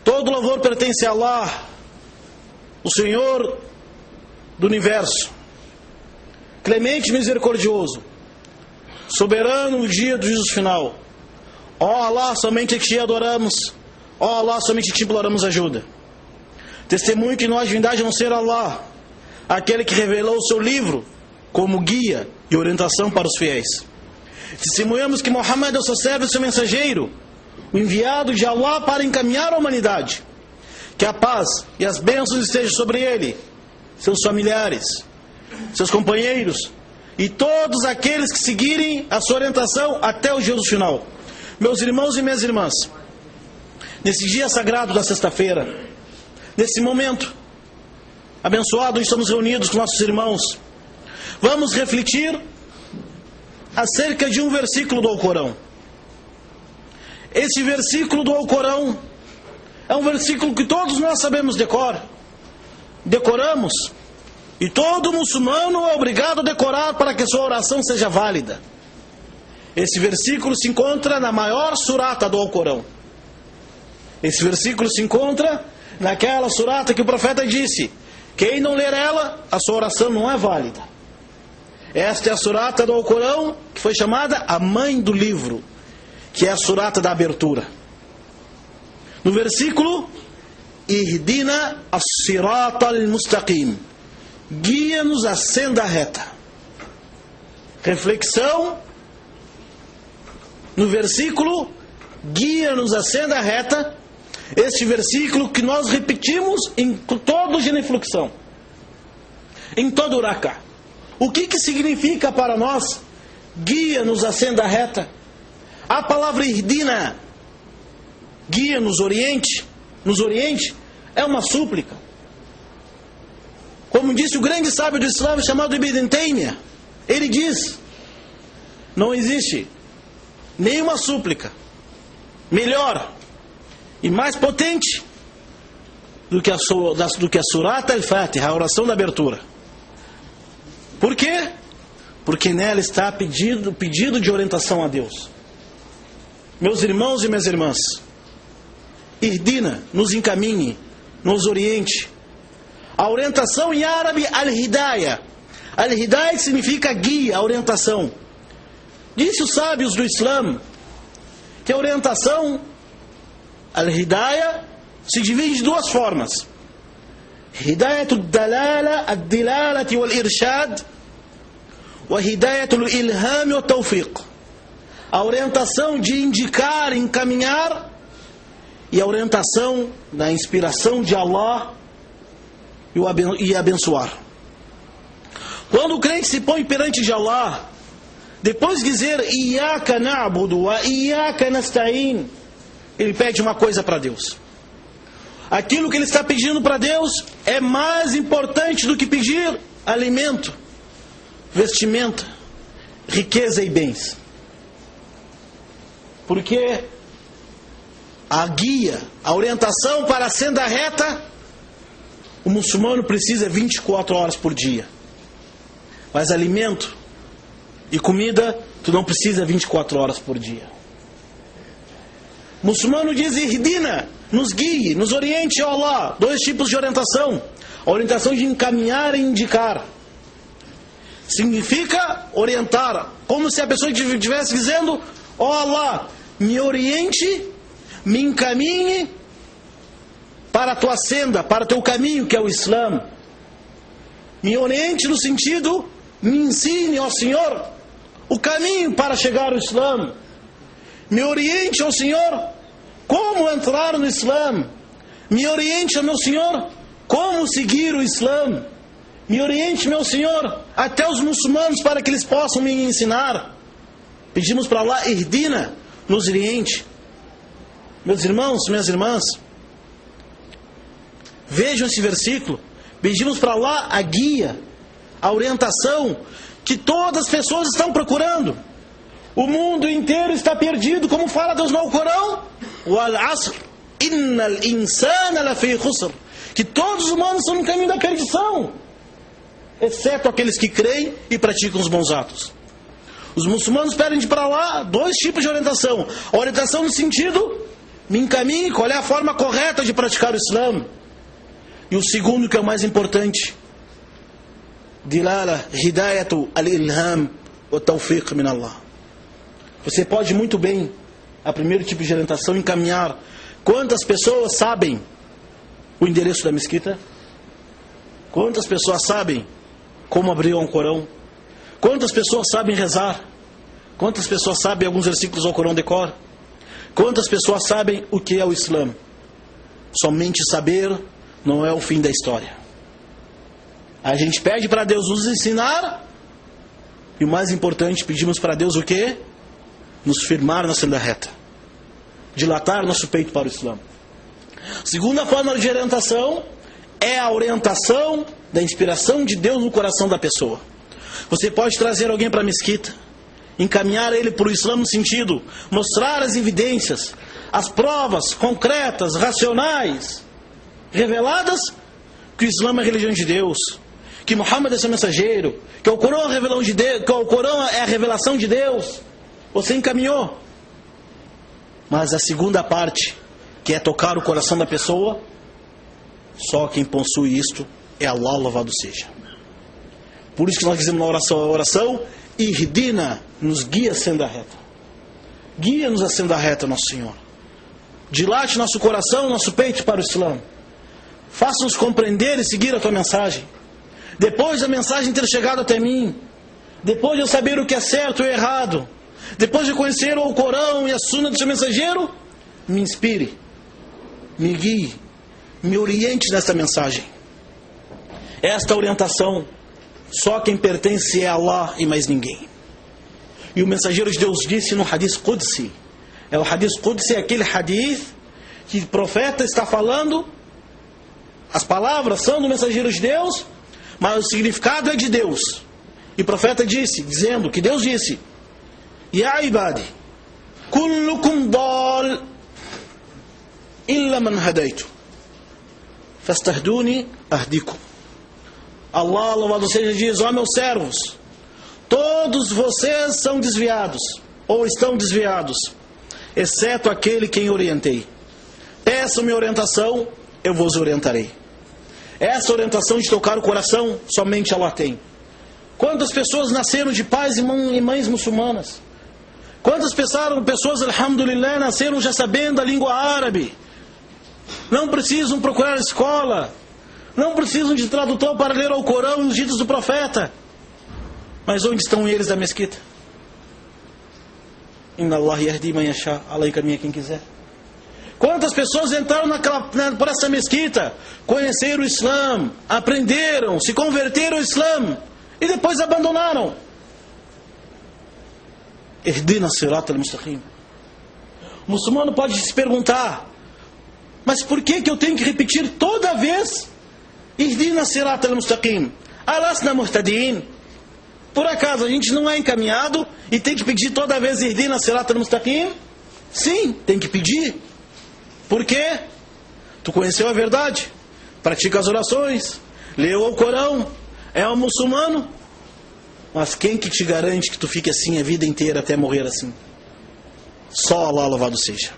Todo louvor pertence a Allah, o Senhor do universo, clemente e misericordioso, soberano no dia do juízo final. Ó Allah, somente te adoramos. Ó Allah, somente te imploramos ajuda. Testemunho que não há divindade a não ser Allah, aquele que revelou o seu livro como guia e orientação para os fiéis. Testemunhamos que Muhammad é o seu servo e seu mensageiro, o enviado de Allah para encaminhar a humanidade. Que a paz e as bênçãos estejam sobre ele, seus familiares, seus companheiros e todos aqueles que seguirem a sua orientação até o dia do final. Meus irmãos e minhas irmãs, nesse dia sagrado da sexta-feira, nesse momento abençoado, estamos reunidos com nossos irmãos. Vamos refletir acerca de um versículo do Alcorão. Esse versículo do Alcorão é um versículo que todos nós sabemos decoramos, e todo muçulmano é obrigado a decorar para que sua oração seja válida. Esse versículo se encontra na maior surata do Alcorão. Esse versículo se encontra naquela surata que o profeta disse: quem não ler ela, a sua oração não é válida. Esta é a surata do Alcorão que foi chamada a mãe do livro, que é a surata da abertura. No versículo, Ihdina as-sirata al-mustaqim, guia-nos a senda reta. Reflexão no versículo, guia-nos a senda reta. Este versículo que nós repetimos em todo o genuflexão, em todo o rak'a. O que significa para nós guia-nos a senda reta? A palavra ihdina, guia, nos oriente, é uma súplica. Como disse o grande sábio do Islã chamado Ibn Taymiyyah, ele diz: não existe nenhuma súplica melhor e mais potente do que a Surat al-Fatiha, a oração da abertura. Por quê? Porque nela está pedido de orientação a Deus. Meus irmãos e minhas irmãs, Ihdina, nos encaminhe, nos oriente. A orientação em árabe, al-hidayah. Al-hidayah significa guia, orientação. Disse os sábios do Islã que a orientação, al-hidayah, se divide de duas formas: hidayatu ad-dalala, ad-dilalati wal-irshad, wa hidayatu al-ilham wa at-tawfiq. A orientação de indicar, encaminhar, e a orientação da inspiração de Allah e abençoar. Quando o crente se põe perante de Allah, depois de dizer Iyaka na'budu wa Iyaka nasta'in, ele pede uma coisa para Deus. Aquilo que ele está pedindo para Deus é mais importante do que pedir alimento, vestimenta, riqueza e bens. Porque a guia, a orientação para a senda reta, o muçulmano precisa 24 horas por dia. Mas alimento e comida, tu não precisa 24 horas por dia. O muçulmano diz Ihdina, nos guie, nos oriente, ó Allah. Dois tipos de orientação: a orientação de encaminhar e indicar. Significa orientar, como se a pessoa estivesse dizendo: ó Allah, me oriente, me encaminhe para a tua senda, para o teu caminho, que é o Islã. Me oriente no sentido, me ensine, ó Senhor, o caminho para chegar ao Islã. Me oriente, ó Senhor, como entrar no Islã. Me oriente, ó meu Senhor, como seguir o Islã. Me oriente, meu Senhor, até os muçulmanos, para que eles possam me ensinar. Pedimos para Allah, Ihdina, nos oriente. Meus irmãos, minhas irmãs, vejam esse versículo. Pedimos para Allah a guia, a orientação que todas as pessoas estão procurando. O mundo inteiro está perdido, como fala Deus no Alcorão: Wal asr, innal insana lafi khusr. Que todos os humanos estão no caminho da perdição, exceto aqueles que creem e praticam os bons atos. Os muçulmanos pedem para Allah dois tipos de orientação: a orientação no sentido me encaminhe qual é a forma correta de praticar o Islã. E o segundo, que é o mais importante, dilala hidayatu al-ilham wa tawfiq min Allah. Você pode muito bem, a primeiro tipo de orientação, encaminhar. Quantas pessoas sabem o endereço da mesquita? Quantas pessoas sabem como abrir um Corão? Quantas pessoas sabem rezar? Quantas pessoas sabem alguns versículos do Corão de cor? Quantas pessoas sabem o que é o Islã? Somente saber não é o fim da história. A gente pede para Deus nos ensinar, e o mais importante, pedimos para Deus o quê? Nos firmar na senda reta, dilatar nosso peito para o Islã. Segunda forma de orientação é a orientação da inspiração de Deus no coração da pessoa. Você pode trazer alguém para a mesquita, encaminhar ele para o Islã no sentido, mostrar as evidências, as provas concretas, racionais, reveladas, que o Islã é a religião de Deus, que Muhammad é seu mensageiro, que o Corão é a revelação de Deus. Você encaminhou. Mas a segunda parte, que é tocar o coração da pessoa, só quem possui isto é Allah, louvado seja. Por isso que nós dizemos na oração, Ihdina, nos guia a senda reta. Guia-nos a senda reta, nosso Senhor. Dilate nosso coração, nosso peito para o Islã. Faça-nos compreender e seguir a tua mensagem. Depois da mensagem ter chegado até mim, depois de eu saber o que é certo e errado, depois de conhecer o Corão e a Sunna do seu mensageiro, me inspire, me guie, me oriente nessa mensagem. Esta orientação, só quem pertence é Allah e mais ninguém. E o mensageiro de Deus disse no Hadith Qudsi, o Hadith Qudsi é aquele Hadith que o profeta está falando, as palavras são do mensageiro de Deus, mas o significado é de Deus. E o profeta dizendo que Deus disse, Ya ibadi, kullukum dal, illa man hadaitu, fastahduni ahdikum. Allah, louvado seja, diz, ó meus servos, todos vocês são desviados, ou estão desviados, exceto aquele quem orientei. Peçam-me orientação, eu vos orientarei. Essa orientação de tocar o coração, somente Allah tem. Quantas pessoas nasceram de pais e mães muçulmanas? Quantas pessoas, alhamdulillah, nasceram já sabendo a língua árabe? Não precisam procurar escola, não precisam de tradutor para ler o Corão e os ditos do profeta. Mas onde estão eles da mesquita? Inna Allah yahdi man yasha, Allah encaminha quem quiser. Quantas pessoas entraram por essa mesquita, conheceram o Islã, aprenderam, se converteram ao Islã e depois abandonaram? Ihdina sirat al-mustaqim. O muçulmano pode se perguntar, mas por que eu tenho que repetir toda vez Ihdina sirat al-mustaqim? Alasna muhtadin? Por acaso a gente não é encaminhado e tem que pedir toda vez Ihdina sirat al-mustaqim? Sim, tem que pedir. Por quê? Tu conheceu a verdade, pratica as orações, leu o Corão, é um muçulmano. Mas quem que te garante que tu fique assim a vida inteira até morrer assim? Só Allah, louvado seja.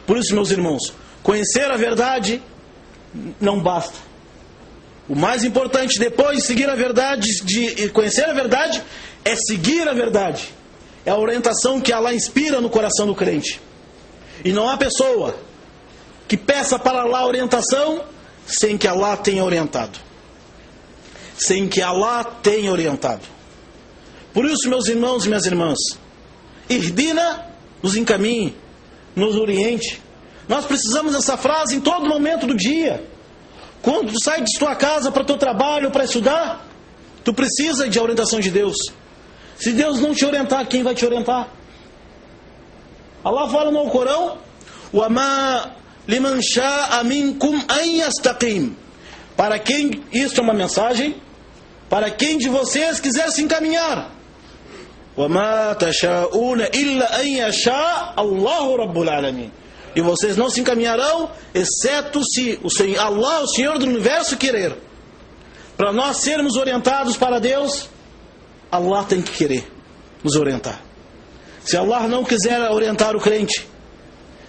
Por isso, meus irmãos, conhecer a verdade não basta. O mais importante depois de seguir a verdade, de conhecer a verdade, é seguir a verdade. É a orientação que Allah inspira no coração do crente. E não há pessoa que peça para Allah orientação sem que Allah tenha orientado. Sem que Allah tenha orientado. Por isso, meus irmãos e minhas irmãs, Ihdina, nos encaminhe, nos oriente. Nós precisamos dessa frase em todo momento do dia. Quando tu sai de tua casa para o teu trabalho, para estudar, tu precisa de orientação de Deus. Se Deus não te orientar, quem vai te orientar? Allah fala no Corão, وَمَا لِمَنْ شَاءَ مِنْكُمْ أَنْ يَسْتَقِيمُ. Para quem, isso é uma mensagem, para quem de vocês quiser se encaminhar. وَمَا تَشَاءُونَ إِلَّا أَنْ يَشَاءَ اللَّهُ رَبُّ الْعَالَمِينَ. E vocês não se encaminharão, exceto se Allah, o Senhor do Universo, querer. Para nós sermos orientados para Deus, Allah tem que querer nos orientar. Se Allah não quiser orientar o crente,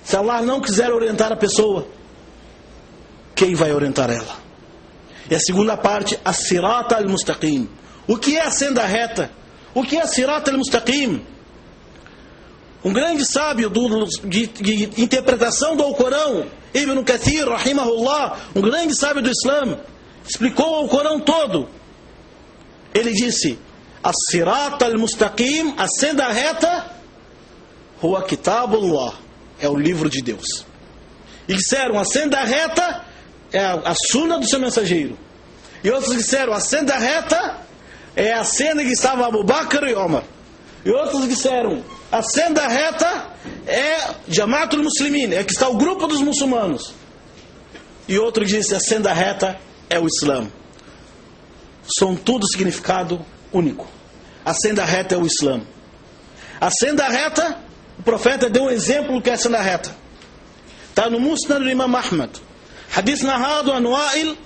Se Allah não quiser orientar a pessoa, quem vai orientar ela? E a segunda parte, as-sirata al-mustaqim. O que é a senda reta? O que é as-sirata al-mustaqim? Um grande sábio de interpretação do Alcorão, Ibn Kathir, rahimahullah, um grande sábio do Islã, explicou o Alcorão todo. Ele disse: as-sirata al-mustaqim, a senda reta, huwa kitabullah, é o livro de Deus. E disseram: a senda reta é a sunna do seu mensageiro. E outros disseram: a senda reta é a senda que estava Abu Bakr e Omar. E outros disseram: a senda reta é Jamaatul Muslimin, é que está o grupo dos muçulmanos. E outro disse: a senda reta é o Islã. São tudo significado único. A senda reta é o Islã. A senda reta, o profeta deu um exemplo do que é a senda reta. Está no Musnad do Imam Ahmad. Hadith narrado an Wa'il,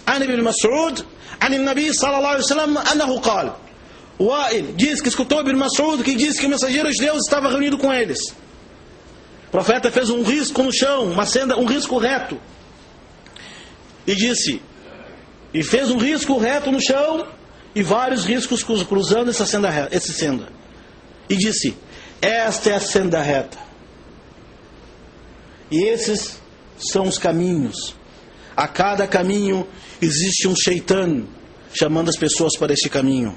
an Ibn Mas'ud, an Nabi sallallahu alaihi wasallam, annahu qala. Wa'il diz que escutou Ibn Mas'ud, que disse que o mensageiro de Deus estava reunido com eles. O profeta fez um risco no chão, uma senda, um risco reto. E disse, e fez um risco reto no chão e vários riscos cruzando essa senda reta, esse senda. E disse: esta é a senda reta. E esses são os caminhos. A cada caminho existe um shaitan chamando as pessoas para este caminho.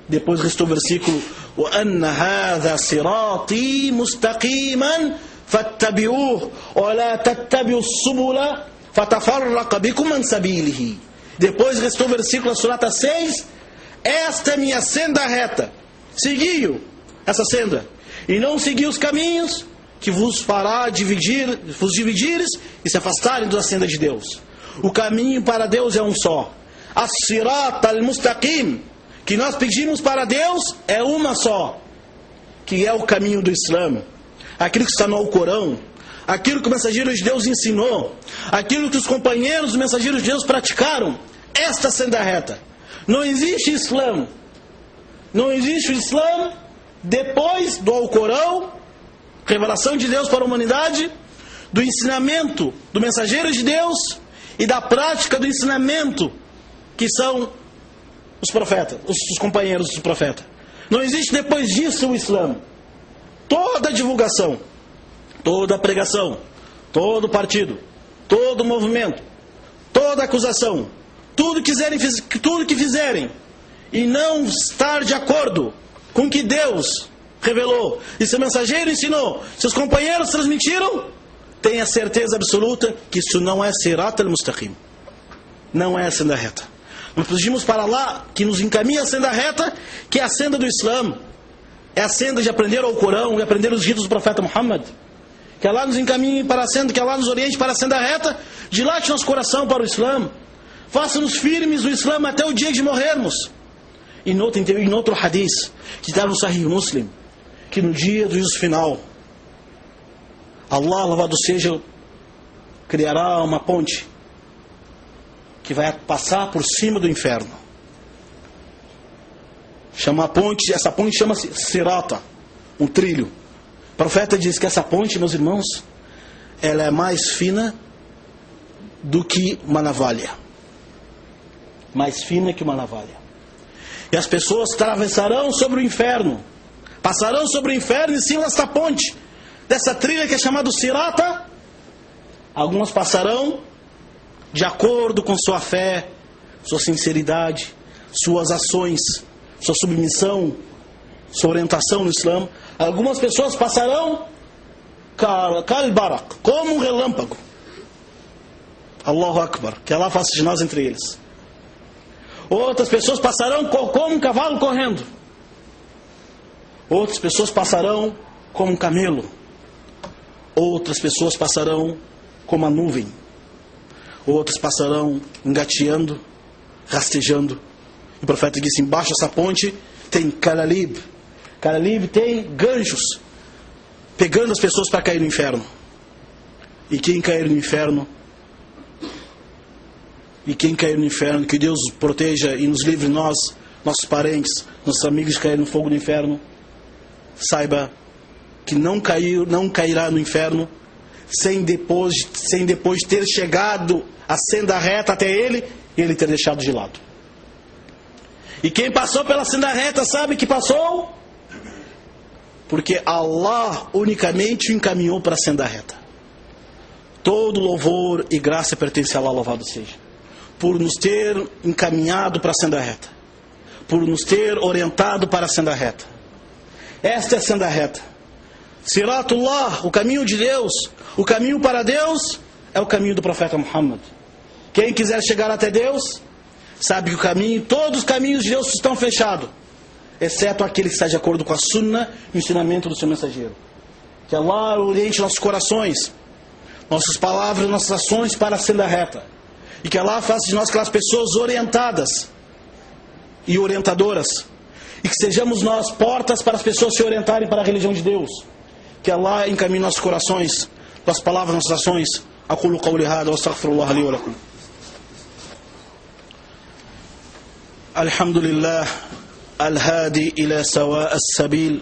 Depois restou o versículo: وَأَنَّ هَذَا صِرَاطِي مُسْتَقِيمًا فَاتَّبِعُوهُ وَلَا تَتَّبِعُوا السُّبُلَ فَتَفَرَّقَ بِكُمْ عَنْ سَبِيلِهِ. Depois restou o versículo da surata 6: esta é minha senda reta, seguiu essa senda, e não seguiu os caminhos que vos fará vos dividires e se afastarem da senda de Deus. O caminho para Deus é um só. As-sirata al-mustaqim, que nós pedimos para Deus, é uma só, que é o caminho do Islã. Aquilo que está no Alcorão, aquilo que o mensageiro de Deus ensinou, aquilo que os companheiros do mensageiro de Deus praticaram, esta senda reta. Não existe Islã, não existe o Islã depois do Alcorão, revelação de Deus para a humanidade, do ensinamento do mensageiro de Deus e da prática do ensinamento que são os profetas, os companheiros do profeta. Não existe depois disso o Islã. Toda a divulgação, toda a pregação, todo partido, todo movimento, toda acusação, tudo que fizerem e não estar de acordo com o que Deus revelou e seu mensageiro ensinou, seus companheiros transmitiram, tenha certeza absoluta que isso não é Sirat al-Mustaqim, não é a senda reta. Nós pedimos para Allah que nos encaminhe a senda reta, que é a senda do Islã, é a senda de aprender o Corão e aprender os ritos do profeta Muhammad. Que Allah nos encaminhe para a senda, que Allah nos oriente para a senda reta, dilate nosso coração para o Islã, faça-nos firmes no Islã até o dia de morrermos. E em outro hadith, que está no Sahih Muslim, que no dia do juízo final, Allah, louvado seja, criará uma ponte que vai passar por cima do inferno. Essa ponte chama-se Sirata, um trilho. O profeta diz que essa ponte, meus irmãos, ela é mais fina do que uma navalha. Mais fina que uma navalha. E as pessoas atravessarão sobre o inferno, passarão sobre o inferno em cima desta ponte, dessa trilha que é chamada Sirata. Algumas passarão de acordo com sua fé, sua sinceridade, suas ações, sua submissão, sua orientação no Islã. Algumas pessoas passarão Kal-Barak, como um relâmpago. Allahu Akbar, que Allah faça de nós entre eles. Outras pessoas passarão como um cavalo correndo. Outras pessoas passarão como um camelo. Outras pessoas passarão como a nuvem. Outros passarão engateando, rastejando. O profeta disse: embaixo dessa ponte tem Kalalib. Kalalib tem ganchos, pegando as pessoas para cair no inferno. E quem cair no inferno, que Deus proteja e nos livre nós, nossos parentes, nossos amigos que caírem no fogo do inferno, saiba que não cairá no inferno sem depois ter chegado a senda reta até ele e ele ter deixado de lado. E quem passou pela senda reta sabe que passou porque Allah unicamente o encaminhou para a senda reta. Todo louvor e graça pertence a Allah, louvado seja, por nos ter encaminhado para a senda reta, por nos ter orientado para a senda reta. Esta é a senda reta. Siratullah, o caminho de Deus, o caminho para Deus é o caminho do profeta Muhammad. Quem quiser chegar até Deus sabe que todos os caminhos de Deus estão fechados, exceto aquele que está de acordo com a sunna e o ensinamento do seu mensageiro. Que Allah oriente nossos corações, nossas palavras, nossas ações para a senda reta. E que Allah faça de nós aquelas pessoas orientadas e orientadoras. E que sejamos nós portas para as pessoas se orientarem para a religião de Deus. Que Allah encaminhe nossos corações, nossas palavras, nossas ações. Aqulu qawli hada wa astaghfirullah li wa lakum. Alhamdulillah, al-hadi ila sawa as-sabil.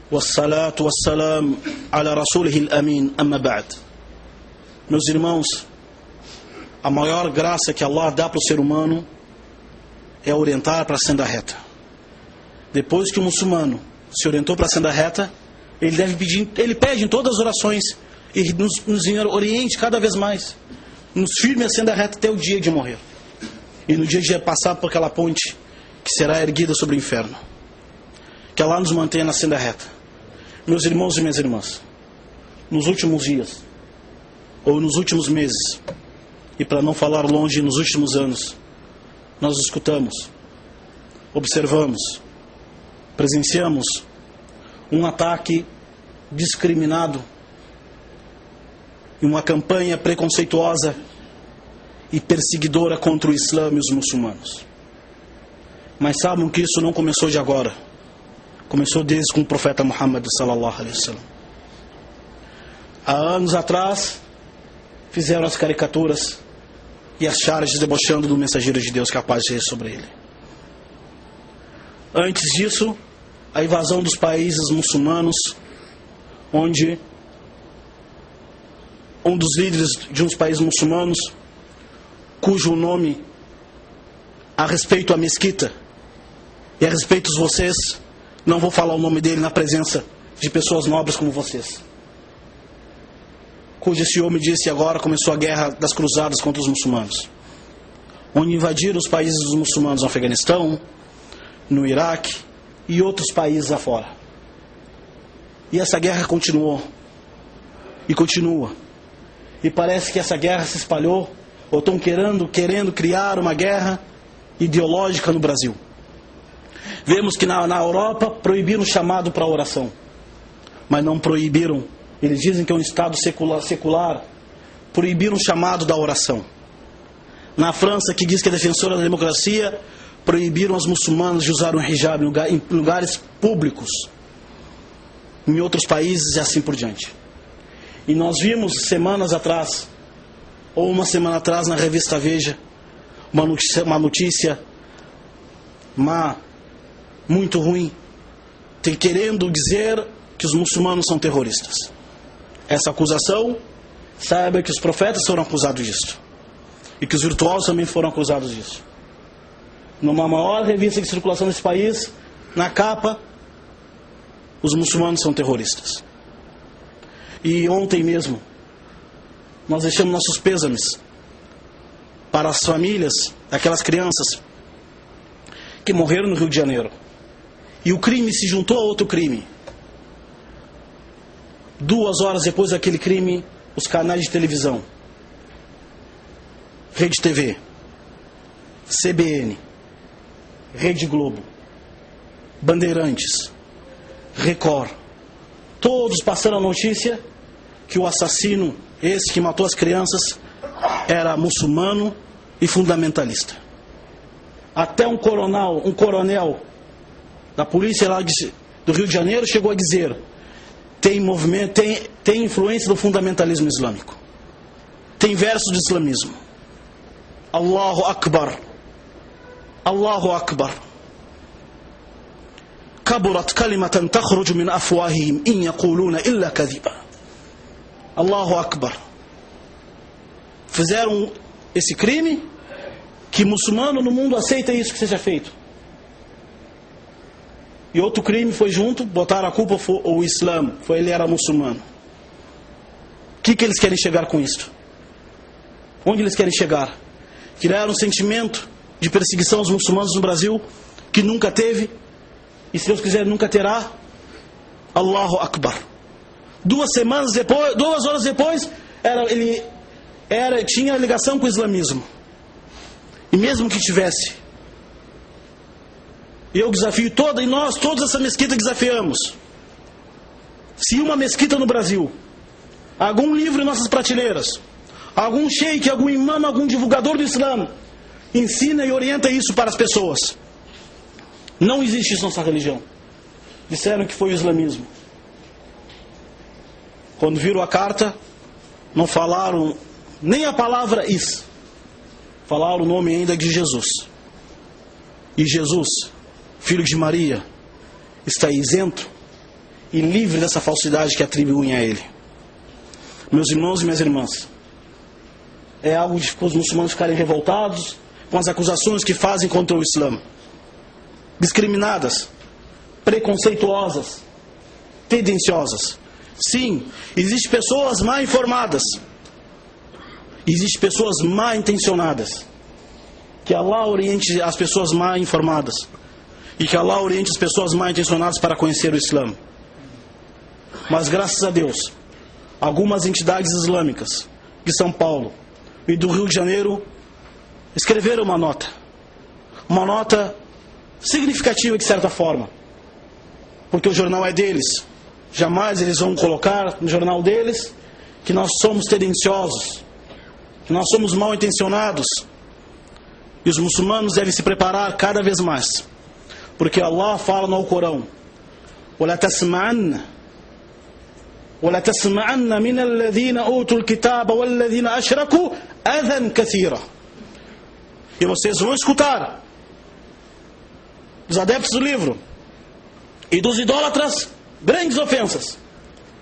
Wassalatu wassalam ala rasulih al-amin, amma ba'd. Meus irmãos, a maior graça que Allah dá para o ser humano é orientar para a senda reta. Depois que o muçulmano se orientou para a senda reta, ele pede em todas as orações e nos oriente cada vez mais, nos firme a senda reta até o dia de morrer. E no dia de passar por aquela ponte que será erguida sobre o inferno. Que Allah nos mantenha na senda reta. Meus irmãos e minhas irmãs, nos últimos dias, ou nos últimos meses, e para não falar longe, nos últimos anos, nós escutamos, observamos, presenciamos um ataque discriminado e uma campanha preconceituosa e perseguidora contra o Islã e os muçulmanos. Mas sabem que isso não começou de agora. Começou desde com o profeta Muhammad sallallahu alaihi wasallam. Há anos atrás fizeram as caricaturas e as charges debochando do mensageiro de Deus capaz de ser sobre ele. Antes disso, a invasão dos países muçulmanos, onde um dos líderes de uns países muçulmanos, cujo nome a respeito à mesquita e a respeito de vocês, não vou falar o nome dele na presença de pessoas nobres como vocês, cujo esse homem disse agora começou a guerra das cruzadas contra os muçulmanos, onde invadiram os países dos muçulmanos no Afeganistão, no Iraque e outros países afora. E essa guerra continuou e continua, e parece que essa guerra se espalhou, ou estão querendo criar uma guerra ideológica no Brasil. Vemos que na Europa proibiram o chamado para a oração, mas não proibiram, eles dizem que é um estado secular, proibiram o chamado da oração. Na França, que diz que é defensora da democracia, proibiram os muçulmanos de usar um hijab em lugares públicos. Em outros países e assim por diante. E nós vimos semanas atrás, ou uma semana atrás, na revista Veja, uma notícia má, muito ruim, querendo dizer que os muçulmanos são terroristas. Essa acusação, saiba que os profetas foram acusados disso. E que os virtuosos também foram acusados disso. Numa maior revista de circulação desse país, na capa, os muçulmanos são terroristas. E ontem mesmo, nós deixamos nossos pêsames para as famílias daquelas crianças que morreram no Rio de Janeiro. E o crime se juntou a outro crime. 2 horas depois daquele crime, os canais de televisão, Rede TV, CBN, Rede Globo, Bandeirantes, Record, todos passaram a notícia que o assassino, esse que matou as crianças, era muçulmano e fundamentalista. Até um coronel da polícia lá do Rio de Janeiro chegou a dizer: tem movimento, tem influência do fundamentalismo islâmico, tem versos do islamismo. Allahu Akbar, Allahu Akbar. كبرت كلمة تخرج من أفواههم إن يقولون إلا كذبا. Allahu Akbar. Fizeram esse crime, que muçulmano no mundo aceita isso que seja feito. E outro crime foi junto, botaram a culpa foi o Islã, ele era muçulmano. O que eles querem chegar com isso? Onde eles querem chegar? Criar um sentimento de perseguição aos muçulmanos no Brasil, que nunca teve, e se Deus quiser nunca terá. Allahu Akbar. 2 semanas depois, 2 horas depois, tinha ligação com o islamismo. E mesmo que tivesse, eu desafio e nós, toda essa mesquita desafiamos. Se uma mesquita no Brasil, algum livro em nossas prateleiras, algum sheik, algum imã, algum divulgador do Islã, ensina e orienta isso para as pessoas. Não existe isso na nossa religião. Disseram que foi o islamismo. Quando viram a carta, não falaram nem a palavra is. Falaram o nome ainda de Jesus. E Jesus, filho de Maria, está isento e livre dessa falsidade que atribuem a ele. Meus irmãos e minhas irmãs, é algo de os muçulmanos ficarem revoltados com as acusações que fazem contra o Islã. Discriminadas, preconceituosas, tendenciosas. Sim, existem pessoas mal informadas, existem pessoas mal intencionadas. Que Allah oriente as pessoas mal informadas e que Allah oriente as pessoas mal intencionadas para conhecer o Islã. Mas graças a Deus, algumas entidades islâmicas de São Paulo e do Rio de Janeiro escreveram uma nota significativa de certa forma, porque o jornal é deles. Jamais eles vão colocar no jornal deles que nós somos tendenciosos, que nós somos mal intencionados. E os muçulmanos devem se preparar cada vez mais, porque Allah fala no Alcorão: وَلَا تَسْمَعَنَّ مِنَ الَّذِينَ أُوتُوا الْكِتَابَ وَالَّذِينَ أَشْرَكُوا أَذًى كَثِيرًا. E vocês vão escutar dos adeptos do livro e dos idólatras grandes ofensas.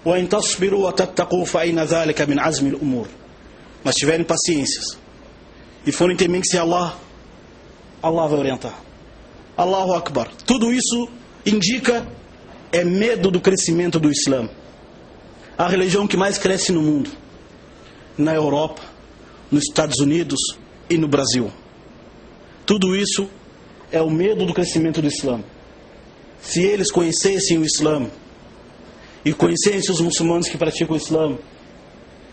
وَإِن تَصْبِرُوا وَتَتَّقُوا فَإِنَّ ذَلِكَ مِنْ عَزْمِ الْأُمُورِ. Mas tiverem paciências e forem tementes a Allah, Allah vai orientar. Allahu Akbar. Tudo isso indica medo do crescimento do Islã. A religião que mais cresce no mundo, na Europa, nos Estados Unidos e no Brasil. Tudo isso é o medo do crescimento do Islã. Se eles conhecessem o Islã e conhecessem os muçulmanos que praticam o Islã,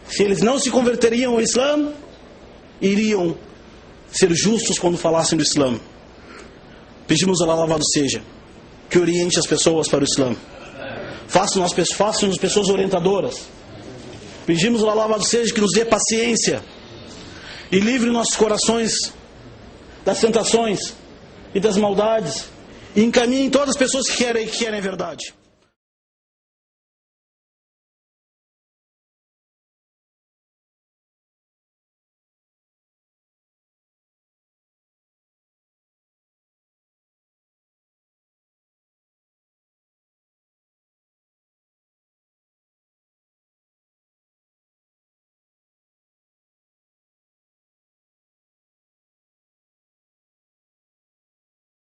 se eles não se converteriam ao Islã, iriam ser justos quando falassem do Islã. Pedimos a Allah louvado seja, que oriente as pessoas para o Islã. Façam-nos pessoas orientadoras. Pedimos a Allah louvado seja que nos dê paciência e livre nossos corações das tentações e das maldades, e encaminhe todas as pessoas que querem a verdade.